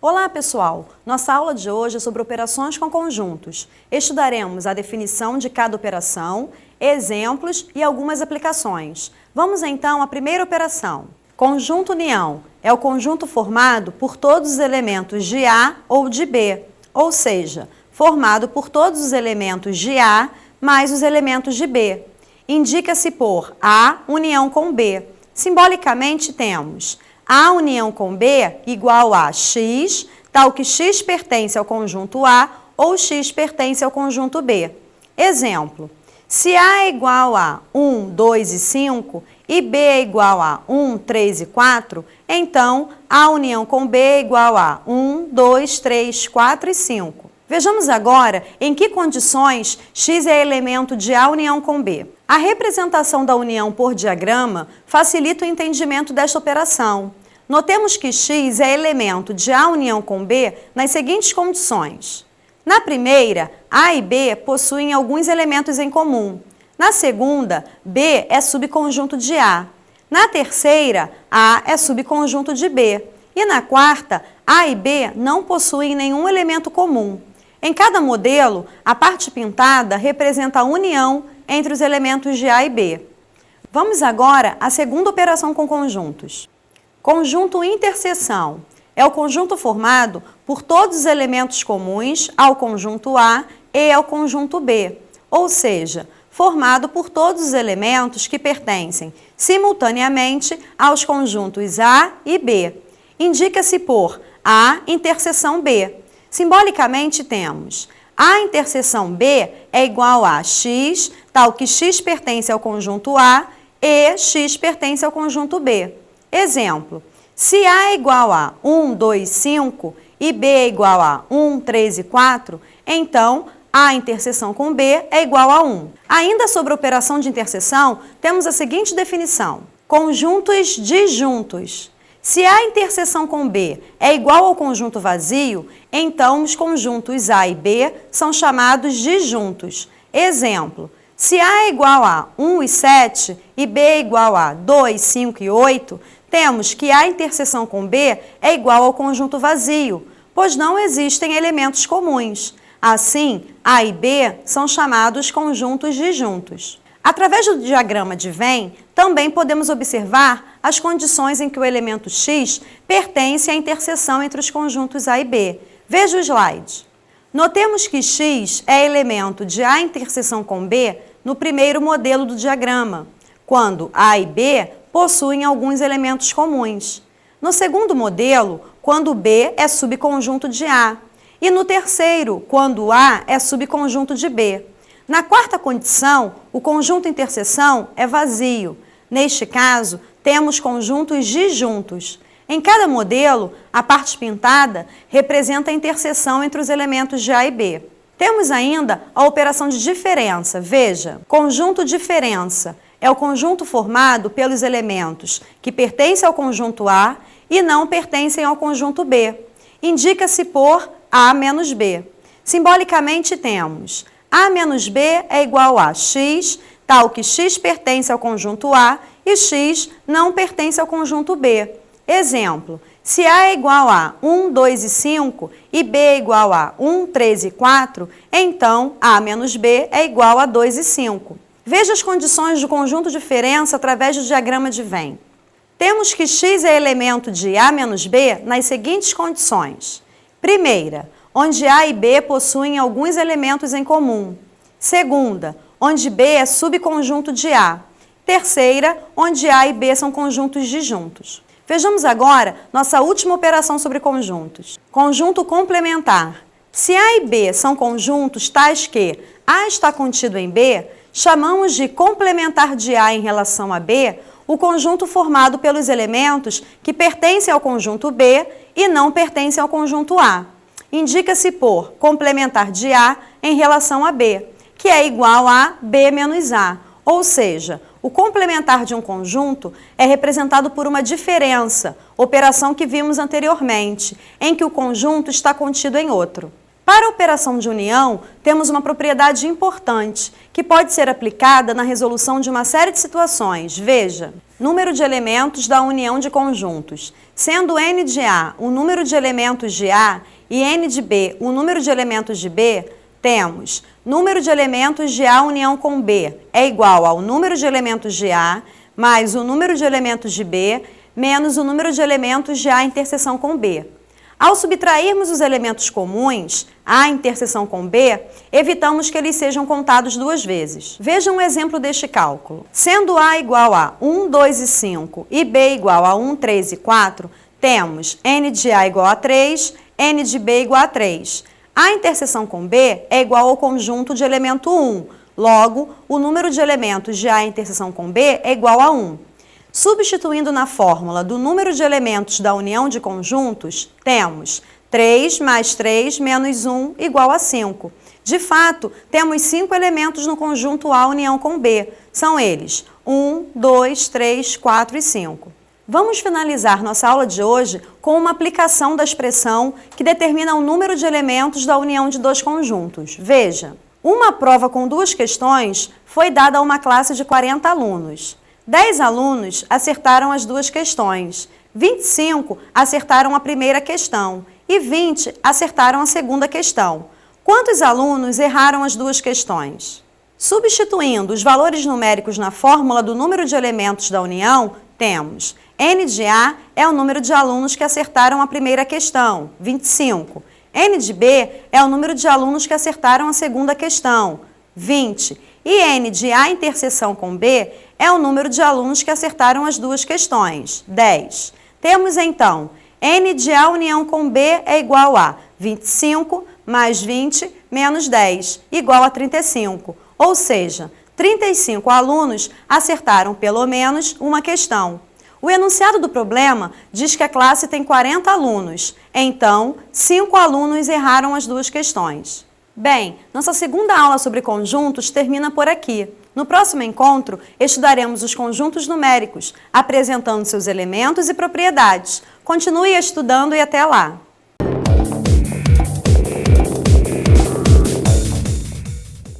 Olá pessoal, nossa aula de hoje é sobre operações com conjuntos. Estudaremos a definição de cada operação, exemplos e algumas aplicações. Vamos então à primeira operação. Conjunto união é o conjunto formado por todos os elementos de A ou de B, ou seja, formado por todos os elementos de A mais os elementos de B. Indica-se por A união com B. Simbolicamente temos A união com B igual a X, tal que X pertence ao conjunto A ou X pertence ao conjunto B. Exemplo, se A é igual a 1, 2 e 5 e B é igual a 1, 3 e 4, então A união com B é igual a 1, 2, 3, 4 e 5. Vejamos agora em que condições X é elemento de A união com B. A representação da união por diagrama facilita o entendimento desta operação. Notemos que X é elemento de A união com B nas seguintes condições. Na primeira, A e B possuem alguns elementos em comum. Na segunda, B é subconjunto de A. Na terceira, A é subconjunto de B. E na quarta, A e B não possuem nenhum elemento comum. Em cada modelo, a parte pintada representa a união entre os elementos de A e B. Vamos agora à segunda operação com conjuntos. Conjunto interseção é o conjunto formado por todos os elementos comuns ao conjunto A e ao conjunto B, ou seja, formado por todos os elementos que pertencem simultaneamente aos conjuntos A e B. Indica-se por A interseção B. Simbolicamente temos A interseção B é igual a X, tal que X pertence ao conjunto A e X pertence ao conjunto B. Exemplo, se A é igual a 1, 2, 5 e B é igual a 1, 3 e 4, então A interseção com B é igual a 1. Ainda sobre a operação de interseção, temos a seguinte definição. Conjuntos disjuntos. Se A interseção com B é igual ao conjunto vazio, então os conjuntos A e B são chamados disjuntos. Exemplo, se A é igual a 1 e 7 e B é igual a 2, 5 e 8, temos que A interseção com B é igual ao conjunto vazio, pois não existem elementos comuns. Assim, A e B são chamados conjuntos disjuntos. Através do diagrama de Venn, também podemos observar as condições em que o elemento X pertence à interseção entre os conjuntos A e B. Veja o slide. Notemos que X é elemento de A interseção com B no primeiro modelo do diagrama, quando A e B possuem alguns elementos comuns. No segundo modelo, quando B é subconjunto de A. E no terceiro, quando A é subconjunto de B. Na quarta condição, o conjunto interseção é vazio. Neste caso, temos conjuntos disjuntos. Em cada modelo, a parte pintada representa a interseção entre os elementos de A e B. Temos ainda a operação de diferença. Veja, conjunto diferença é o conjunto formado pelos elementos que pertencem ao conjunto A e não pertencem ao conjunto B. Indica-se por A menos B. Simbolicamente temos A menos B é igual a X, tal que X pertence ao conjunto A e X não pertence ao conjunto B. Exemplo, se A é igual a 1, 2 e 5 e B é igual a 1, 3 e 4, então A menos B é igual a 2 e 5. Veja as condições do conjunto diferença através do diagrama de Venn. Temos que X é elemento de A menos B nas seguintes condições. Primeira, onde A e B possuem alguns elementos em comum. Segunda, onde B é subconjunto de A. Terceira, onde A e B são conjuntos disjuntos. Vejamos agora nossa última operação sobre conjuntos. Conjunto complementar. Se A e B são conjuntos tais que A está contido em B, chamamos de complementar de A em relação a B o conjunto formado pelos elementos que pertencem ao conjunto B e não pertencem ao conjunto A. Indica-se por complementar de A em relação a B, que é igual a B menos A, ou seja, o complementar de um conjunto é representado por uma diferença, operação que vimos anteriormente, em que o conjunto está contido em outro. Para a operação de união, temos uma propriedade importante, que pode ser aplicada na resolução de uma série de situações. Veja, número de elementos da união de conjuntos. Sendo n de A o número de elementos de A e n de B o número de elementos de B, temos número de elementos de A união com B é igual ao número de elementos de A mais o número de elementos de B menos o número de elementos de A interseção com B. Ao subtrairmos os elementos comuns, A interseção com B, evitamos que eles sejam contados duas vezes. Veja um exemplo deste cálculo. Sendo A igual a 1, 2 e 5 e B igual a 1, 3 e 4, temos n de A igual a 3, n de B igual a 3. A interseção com B é igual ao conjunto de elemento 1, logo, o número de elementos de A interseção com B é igual a 1. Substituindo na fórmula do número de elementos da união de conjuntos, temos 3 mais 3 menos 1 igual a 5. De fato, temos 5 elementos no conjunto A união com B. São eles 1, 2, 3, 4 e 5. Vamos finalizar nossa aula de hoje com uma aplicação da expressão que determina o número de elementos da união de dois conjuntos. Veja, uma prova com duas questões foi dada a uma classe de 40 alunos. 10 alunos acertaram as duas questões, 25 acertaram a primeira questão e 20 acertaram a segunda questão. Quantos alunos erraram as duas questões? Substituindo os valores numéricos na fórmula do número de elementos da união, temos n de A é o número de alunos que acertaram a primeira questão, 25. N de B é o número de alunos que acertaram a segunda questão, 20. E n de A interseção com B é o número de alunos que acertaram as duas questões, 10. Temos então, n de A união com B é igual a 25 mais 20 menos 10, igual a 35. Ou seja, 35 alunos acertaram pelo menos uma questão. O enunciado do problema diz que a classe tem 40 alunos, então 5 alunos erraram as duas questões. Bem, nossa segunda aula sobre conjuntos termina por aqui. No próximo encontro, estudaremos os conjuntos numéricos, apresentando seus elementos e propriedades. Continue estudando e até lá!